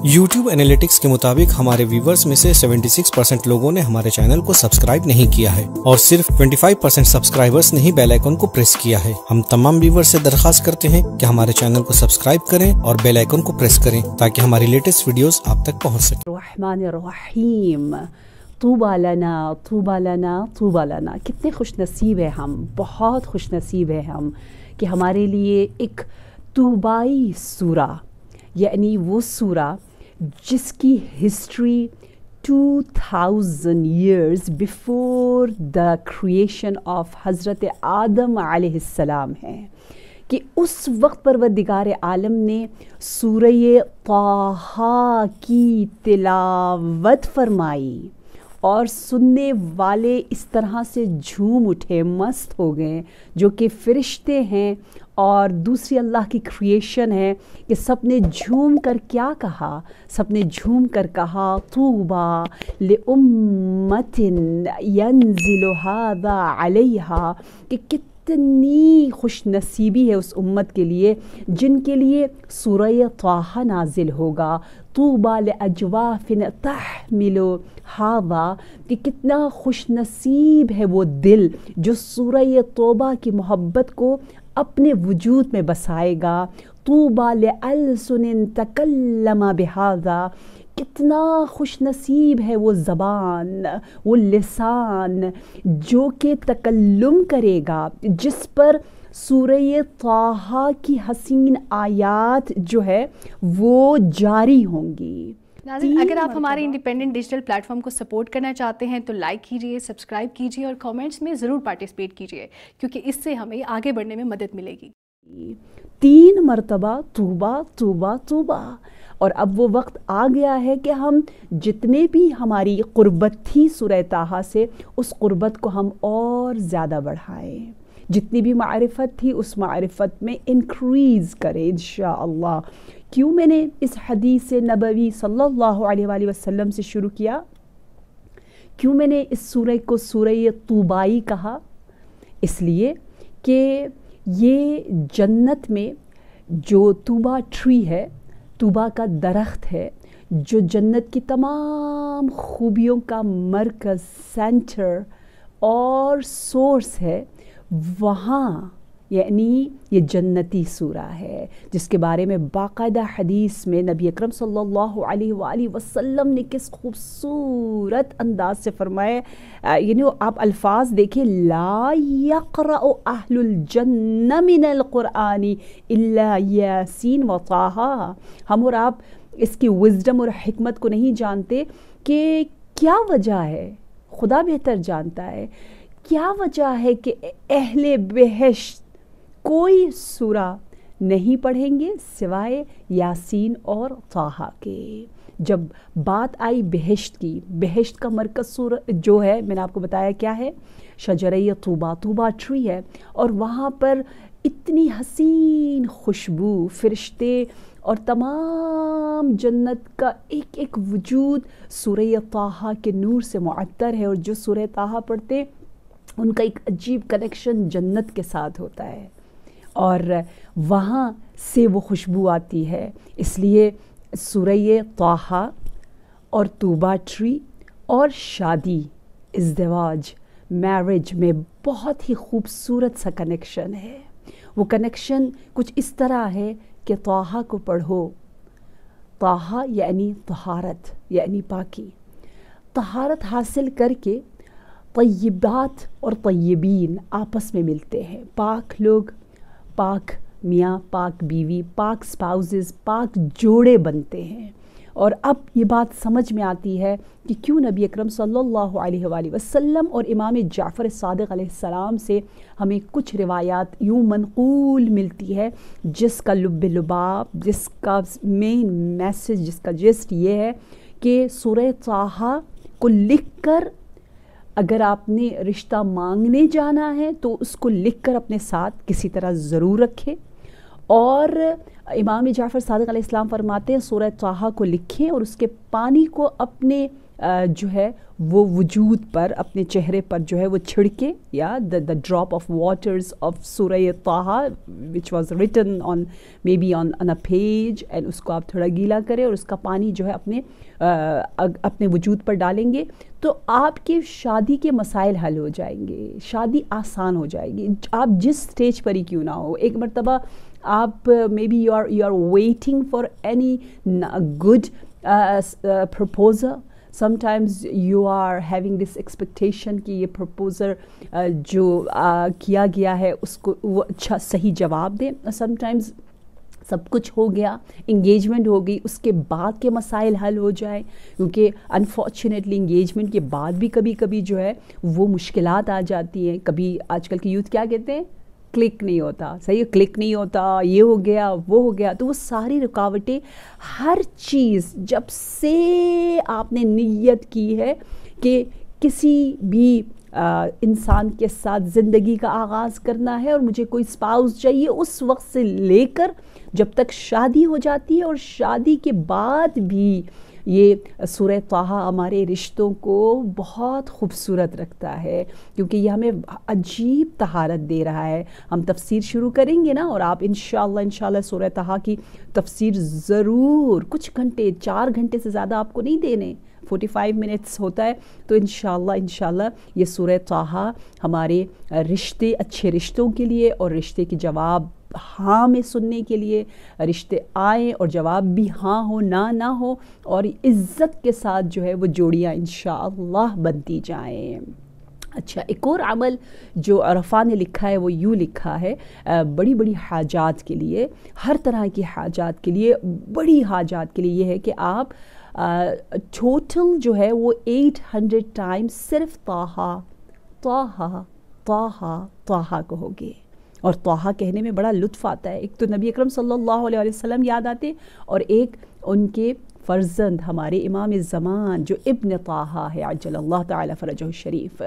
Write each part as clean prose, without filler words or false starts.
YouTube analytics کے مطابق ہمارے ویورز میں سے 76% لوگوں نے ہمارے چینل کو سبسکرائب نہیں کیا ہے اور صرف 25% سبسکرائبرز نے ہی بیل آئیکن کو پریس کیا ہے۔ ہم تمام ویورز سے درخواست کرتے ہیں کہ ہمارے چینل کو سبسکرائب کریں اور بیل آئیکن کو پریس کریں تاکہ ہماری لیٹسٹ ویڈیوز آپ تک پہنچ سکیں۔ الرحمن الرحیم، طوبی لنا طوبی لنا طوبی لنا۔ کتنے خوش نصیب ہیں ہم، بہت خوش نصیب ہیں ہم کہ ہمارے لیے ایک طوبائی سورہ، یعنی وہ سورہ جس کی history 2000 years before the creation of حضرت آدم علیہ السلام ہے، کہ اس وقت پروردگار عالم نے سورہ طٰہٰ کی تلاوت فرمائی اور سننے والے اس طرح سے جھوم اٹھے، مست ہو گئے، جو کہ فرشتے ہیں اور دوسری اللہ کی کریشن ہے، کہ سب نے جھوم کر کیا کہا؟ سب نے جھوم کر کہا طوبیٰ لأمۃ ینزل ھذا علیہا، کہ کتنی خوش نصیبی ہے اس امت کے لیے جن کے لیے سورہ طٰہٰ نازل ہوگا۔ طوبیٰ لأجواف تحمل ھذا، کہ کتنا خوش نصیب ہے وہ دل جو سورہ توبہ کی محبت کو اپنے وجود میں بسائے گا۔ طوبیٰ لألسن تکلم بھذا، کتنا خوش نصیب ہے وہ زبان، وہ لسان جو کہ تکلم کرے گا، جس پر سورہ طٰہٰ کی حسین آیات جو ہے وہ جاری ہوں گی۔ ناظرین، اگر آپ ہمارے انڈیپینڈنٹ ڈیجیٹل پلیٹ فارم کو سپورٹ کرنا چاہتے ہیں تو لائک کیجئے، سبسکرائب کیجئے اور کامنٹس میں ضرور پارٹیسپیٹ کیجئے، کیونکہ اس سے ہمیں آگے بڑھنے میں مدد ملے گی۔ 3 مرتبہ توبہ توبہ توبہ، اور اب وہ وقت آ گیا ہے کہ ہم جتنے بھی ہماری قربت تھی سورہ طٰہٰ سے، اس قربت کو ہم اور زیادہ بڑھائیں، جتنی بھی معرفت تھی اس معرفت میں انکریز کریں انشاءاللہ۔ کیوں میں نے اس حدیث نبوی صلی اللہ علیہ وآلہ وسلم سے شروع کیا؟ کیوں میں نے اس سورہ کو سورہ طوبائی کہا؟ اس لیے کہ یہ جنت میں جو طوبیٰ ٹری ہے، طوبیٰ کا درخت ہے، جو جنت کی تمام خوبیوں کا مرکز، سینٹر اور سورس ہے، وہاں یعنی یہ جنتی سورہ ہے، جس کے بارے میں باقاعدہ حدیث میں نبی اکرم صلی اللہ علیہ وآلہ وسلم نے کس خوبصورت انداز سے فرمایا، یعنی آپ الفاظ دیکھیں، لا یقرأ اہل الجنہ من القرآن الا یاسین و طٰہٰ۔ ہم اور آپ اس کی وزڈم اور حکمت کو نہیں جانتے کہ کیا وجہ ہے، خدا بہتر جانتا ہے کیا وجہ ہے کہ اہل بہشت کوئی سورہ نہیں پڑھیں گے سوائے یاسین اور طٰہٰ کے۔ جب بات آئی بہشت کی، بہشت کا مرکز سورہ جو ہے میں نے آپ کو بتایا کیا ہے، شجرہ طوبیٰ، طوبیٰ ٹری ہے، اور وہاں پر اتنی حسین خوشبو، فرشتے اور تمام جنت کا ایک ایک وجود سورہ طٰہٰ کے نور سے معطر ہے، اور جو سورہ طٰہٰ پڑھتے ان کا ایک عجیب کنیکشن جنت کے ساتھ ہوتا ہے، اور وہاں سے وہ خوشبو آتی ہے۔ اس لیے سورہ طٰہٰ اور طوبیٰ ٹری اور شادی، ازدواج، میرج میں بہت ہی خوبصورت سا کنیکشن ہے۔ وہ کنیکشن کچھ اس طرح ہے کہ طٰہٰ کو پڑھو، طٰہٰ یعنی طہارت، یعنی پاکی، طہارت حاصل کر کے طیبات اور طیبین آپس میں ملتے ہیں، پاک لوگ، پاک میاں، پاک بیوی، پاک سپاؤزز، پاک جوڑے بنتے ہیں۔ اور اب یہ بات سمجھ میں آتی ہے کہ کیوں نبی اکرم صلی اللہ علیہ وآلہ وسلم اور امام جعفر صادق علیہ السلام سے ہمیں کچھ روایات یوں منقول ملتی ہے جس کا لب لباب، جس کا مین میسج، جس کا جسٹ یہ ہے کہ سورہ طٰہٰ کو لکھ کر اگر آپ نے رشتہ مانگنے جانا ہے تو اس کو لکھ کر اپنے ساتھ کسی طرح ضرور رکھیں، اور امام جعفر صادق علیہ السلام فرماتے ہیں سورہ طٰہٰ کو لکھیں اور اس کے پانی کو اپنے جو ہے وہ وجود پر اپنے چہرے پر جو ہے وہ چھڑکے، یا the drop of waters of سورہ Taha which was written on maybe on a page، and اس کو آپ تھوڑا گیلا کریں اور اس کا پانی جو ہے اپنے وجود پر ڈالیں گے تو آپ کے شادی کے مسائل حل ہو جائیں گے، شادی آسان ہو جائے گی، آپ جس سٹیج پر ہی کیوں نہ ہو۔ ایک مرتبہ آپ maybe you are waiting for any good proposal. Sometimes you are having this expectation کہ یہ پروپوزر جو کیا گیا ہے اس کو وہ اچھا صحیح جواب دیں۔ Sometimes سب کچھ ہو گیا، انگیجمنٹ ہو گئی، اس کے بعد کے مسائل حل ہو جائیں، کیونکہ انفارچونیٹلی انگیجمنٹ کے بعد بھی کبھی کبھی جو ہے وہ مشکلات آ جاتی ہیں۔ کبھی آج کل کی یوتھ کیا کہتے ہیں، کلک نہیں ہوتا، صحیح کلک نہیں ہوتا، یہ ہو گیا وہ ہو گیا، تو وہ ساری رکاوٹیں، ہر چیز جب سے آپ نے نیت کی ہے کہ کسی بھی انسان کے ساتھ زندگی کا آغاز کرنا ہے اور مجھے کوئی اسپاؤس چاہیے، اس وقت سے لے کر جب تک شادی ہو جاتی ہے، اور شادی کے بعد بھی یہ سورہ طٰہٰ ہمارے رشتوں کو بہت خوبصورت رکھتا ہے، کیونکہ یہ ہمیں عجیب طہارت دے رہا ہے۔ ہم تفسیر شروع کریں گے نا، اور آپ انشاءاللہ سورہ طٰہٰ کی تفسیر ضرور کچھ گھنٹے، 4 گھنٹے سے زیادہ آپ کو نہیں دینے، 45 منٹس ہوتا ہے، تو انشاءاللہ یہ سورہ طٰہٰ ہمارے رشتے، اچھے رشتوں کے لیے اور رشتے کے جواب ہاں میں سننے کے لیے، رشتے آئیں اور جواب بھی ہاں ہو نہ ہو، اور عزت کے ساتھ جو ہے وہ جوڑیاں انشاءاللہ بنتی جائیں۔ اچھا، ایک اور عمل جو عرفہ نے لکھا ہے وہ یوں لکھا ہے، بڑی بڑی حاجات کے لیے، ہر طرح کی حاجات کے لیے، بڑی حاجات کے لیے یہ ہے کہ آپ ٹوٹل جو ہے وہ 800 ٹائمز صرف طٰہٰ طٰہٰ طٰہٰ طٰہٰ کہو گے، اور طٰہٰ کہنے میں بڑا لطف آتا ہے۔ ایک تو نبی اکرم صلی اللہ علیہ وسلم یاد آتے، اور ایک ان کے فرزند ہمارے امام زمان جو ابن طٰہٰ ہے عجل اللہ تعالی فرجہ الشریف۔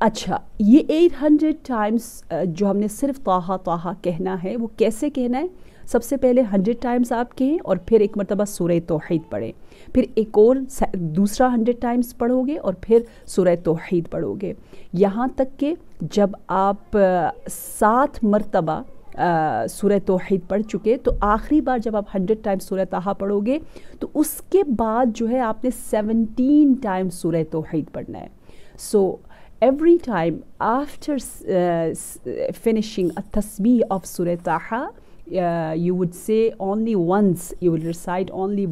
اچھا، یہ 800 ٹائمز جو ہم نے صرف طٰہٰ طٰہٰ کہنا ہے، وہ کیسے کہنا ہے؟ سب سے پہلے 100 ٹائمز آپ کہیں، اور پھر ایک مرتبہ سورہ توحید پڑھیں، پھر ایک اور دوسرا 100 ٹائمز پڑھو گے، اور پھر سورہ توحید پڑھو گے، یہاں تک کہ جب آپ 7 مرتبہ سورہ توحید پڑھ چکے تو آخری بار جب آپ 100 ٹائمز سورہ طٰہٰ پڑھو گے تو اس کے بعد جو ہے آپ نے 17 ٹائمز سورہ توحید پڑھنا ہے۔ سو every time after finishing a tasbih of Surah Taha, you would say only once, you will recite only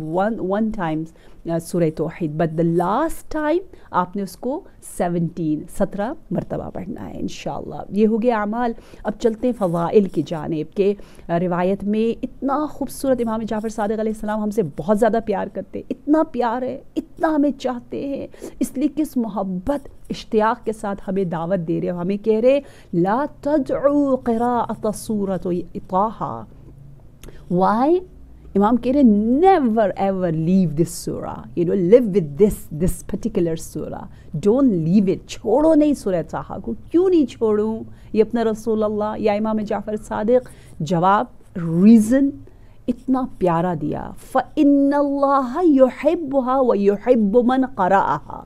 one times Surah Tawheed, but the last time آپ نے اس کو 17 مرتبہ پڑھنا ہے انشاءاللہ۔ یہ ہو گیا اعمال۔ اب چلتے ہیں فضائل کی جانب، کہ روایت میں اتنا خوبصورت امام جعفر صادق علیہ السلام ہم سے بہت زیادہ پیار کرتے، اتنا پیار ہے، اتنا ہمیں چاہتے ہیں، اس لیے کس محبت اشتیاق کے ساتھ ہمیں دعوت دے رہے، ہمیں کہہ رہے لا تدعو قراءۃ سورۃ طٰہٰ۔ Why؟ امام کہہ رہے never ever leave this surah, live with this particular surah, don't leave it، چھوڑو نہیں سورہ طٰہٰ کو۔ کیوں نہیں چھوڑوں؟ یہ اپنا رسول اللہ یا امام جعفر صادق جواب ریزن اتنا پیارا دیا، فَإِنَّ اللَّهَ يُحِبُّهَا وَيُحِبُّ مَنْ قَرَأَهَا،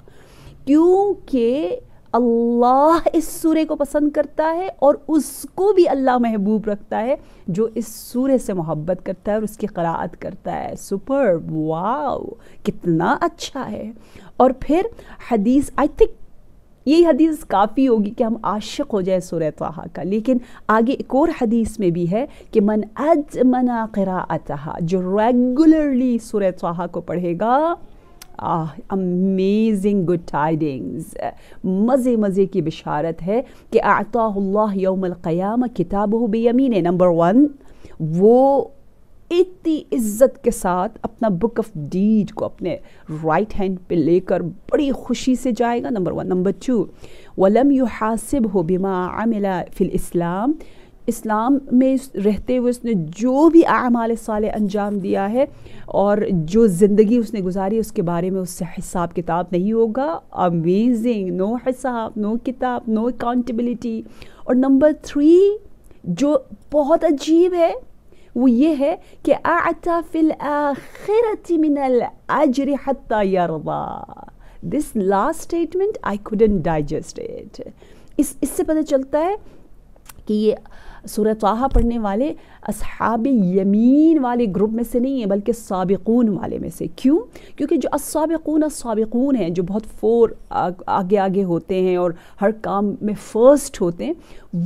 کیونکہ اللہ اس سورے کو پسند کرتا ہے اور اس کو بھی اللہ محبوب رکھتا ہے جو اس سورے سے محبت کرتا ہے اور اس کی قراءت کرتا ہے۔ سپرب، واو، کتنا اچھا ہے۔ اور پھر حدیث، آئی تھنک یہی حدیث کافی ہوگی کہ ہم عاشق ہو جائیں سورہ طٰہٰ کا، لیکن آگے ایک اور حدیث میں بھی ہے کہ من ادمن قراءتها، جو ریگولرلی سورہ طٰہٰ کو پڑھے گا، امیزنگ گڈ ٹائڈنگز، مزے کی بشارت ہے کہ اعطاہ اللہ یوم القیامہ کتابہ بیمینہ۔ نمبر 1، وہ اتنی عزت کے ساتھ اپنا بک آف ڈیڈ کو اپنے رائٹ ہینڈ پہ لے کر بڑی خوشی سے جائے گا، نمبر 1۔ نمبر 2، وَلَمْ يُحَاسِبْهُ بِمَا عَمِلَ فِي الْإِسْلَامِ، اسلام میں رہتے ہوئے اس نے جو بھی اعمال صالح انجام دیا ہے اور جو زندگی اس نے گزاری اس کے بارے میں اس سے حساب کتاب نہیں ہوگا۔ امیزنگ، نو حساب، نو کتاب، نو اکاؤنٹیبلٹی۔ اور نمبر 3 جو بہت عجیب ہے، وہ یہ ہے کہ اعطى فی الآخرة من الأجر حتى يرضى. This last statement I couldn't digest it. اس سے پتہ چلتا ہے کہ یہ سورہ طٰہٰ پڑھنے والے اصحاب یمین والے گروپ میں سے نہیں ہیں بلکہ سابقون والے میں سے. کیوں؟ کیونکہ جو السابقون ہیں جو بہت آگے آگے ہوتے ہیں اور ہر کام میں فرسٹ ہوتے ہیں،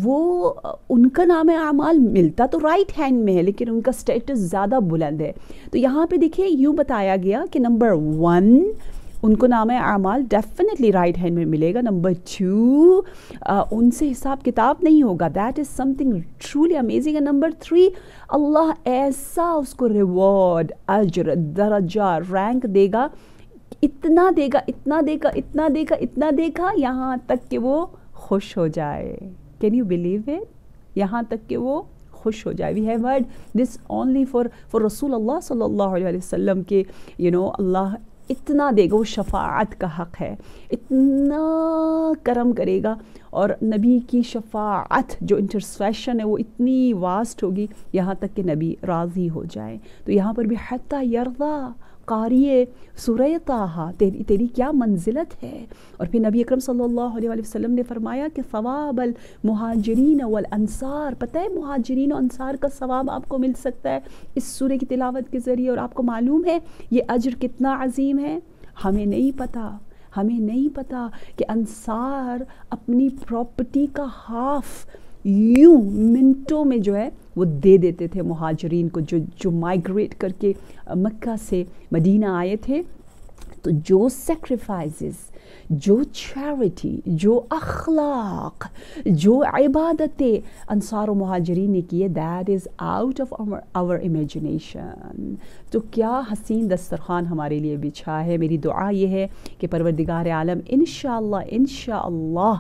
وہ ان کا نام اعمال ملتا تو رائٹ ہینڈ میں ہے لیکن ان کا سٹیٹس زیادہ بلند ہے. تو یہاں پہ دیکھیں یوں بتایا گیا کہ نمبر 1 ان کو نام اعمال ڈیفینیٹلی رائٹ ہینڈ میں ملے گا. نمبر 2 ان سے حساب کتاب نہیں ہوگا. That is some thing truly amazing. And number 3 اللہ ایسا اس کو ریوارڈ، اجر، درجہ، رینک دے گا، اتنا دے گا، اتنا دے گا، اتنا دے گا، اتنا دے گا، یہاں تک کہ وہ خوش ہو جائے. Can you believe it? یہاں تک کہ وہ خوش ہو جائے. We have heard this only for رسول اللہ صلی اللہ علیہ وسلم کہ اللہ اتنا دے گا، وہ شفاعت کا حق ہے، اتنا کرم کرے گا، اور نبی کی شفاعت جو انٹرسیشن ہے وہ اتنی واسٹ ہوگی یہاں تک کہ نبی راضی ہو جائے. تو یہاں پر بھی حتی یرضا، قاریے سورہ طٰہٰ تیری کیا منزلت ہے. اور پھر نبی اکرم صلی اللہ علیہ وسلم نے فرمایا کہ ثواب المہاجرین والانصار، پتہ ہے مہاجرین و انصار کا ثواب آپ کو مل سکتا ہے اس سورہ کی تلاوت کے ذریعے. اور آپ کو معلوم ہے یہ اجر کتنا عظیم ہے؟ ہمیں نہیں پتہ کہ انصار اپنی پراپرٹی کا ہاف یوں منٹوں میں جو ہے وہ دے دیتے تھے مہاجرین کو جو مائیگریٹ کر کے مکہ سے مدینہ آئے تھے. تو جو سیکریفائسز، جو چیریٹی، جو اخلاق، جو عبادتیں انصار و مہاجرین نے کیے، that is out of our imagination. تو کیا حسین دسترخوان ہمارے لیے بچھا ہے. میری دعا یہ ہے کہ پروردگار عالم انشاءاللہ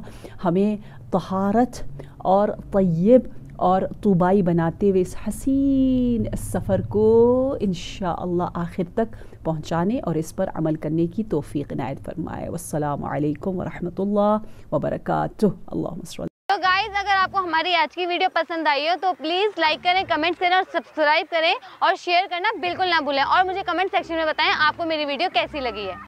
ہمیں طہارت اور طیب اور طوبائی بناتے ہوئے اس حسین سفر کو انشاءاللہ آخر تک پہنچانے اور اس پر عمل کرنے کی توفیق عنایت فرمائے. والسلام علیکم ورحمۃ اللہ وبرکاتہ. اللہم صل. تو گائز اگر آپ کو ہماری آج کی ویڈیو پسند آئی ہو تو پلیز لائک کریں، کمنٹس کریں اور سبسکرائب کریں اور شیئر کرنا بالکل نہ بھولیں. اور مجھے کمنٹ سیکشن میں بتائیں آپ کو میری ویڈیو کیسی لگی ہے.